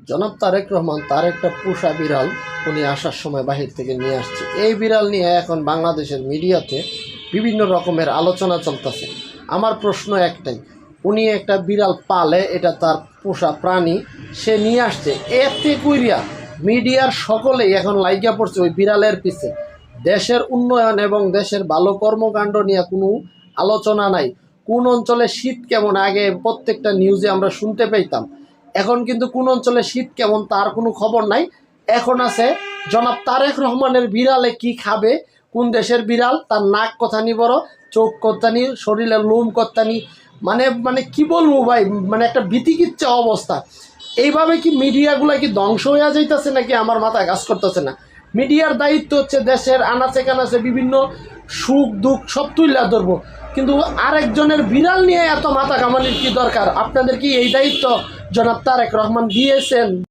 জনাব তারেক রহমান তার একটা পোষা বিড়াল উনি আসার সময় বাহির থেকে নিয়ে আসছে। এই বিড়াল নিয়ে এখন বাংলাদেশের মিডিয়াতে বিভিন্ন রকমের আলোচনা চলতেছে। আমার প্রশ্ন একটাই, উনি একটা বিড়াল পালে, এটা তার পোষা প্রাণী, সে নিয়ে আসছে, এতে কইরা মিডিয়ার সকলেই এখন লাইগা পড়ছে ওই বিড়ালের পিছে। দেশের উন্নয়ন এবং দেশের ভালো কর্মকাণ্ড নিয়ে কোনো আলোচনা নাই। কোন অঞ্চলে শীত কেমন আগে প্রত্যেকটা নিউজে আমরা শুনতে পেতাম, এখন কিন্তু কোন অঞ্চলে শীত কেমন তার কোনো খবর নাই। এখন আছে জনাব তারেক রহমানের বিড়ালে কি খাবে, কোন দেশের বিড়াল, তার নাক কথানি বড়, চোখ কথানি, শরীরের লোম কথানি, মানে মানে কি বলবো ভাই, মানে একটা ভীতিকিচ্ছা অবস্থা। এইভাবে কি মিডিয়াগুলো কি ধ্বংস হয়ে যাইতেছে নাকি আমার মাথায় কাজ করতেছে না। মিডিয়ার দায়িত্ব হচ্ছে দেশের আনাচে কানাচে বিভিন্ন সুখ দুঃখ সব তুইলা ধরবো, কিন্তু আরেকজনের বিড়াল নিয়ে এত মাথা কামানির কি দরকার? আপনাদের কি এই দায়িত্ব জনাব তারেক রহমান দিয়েছেন?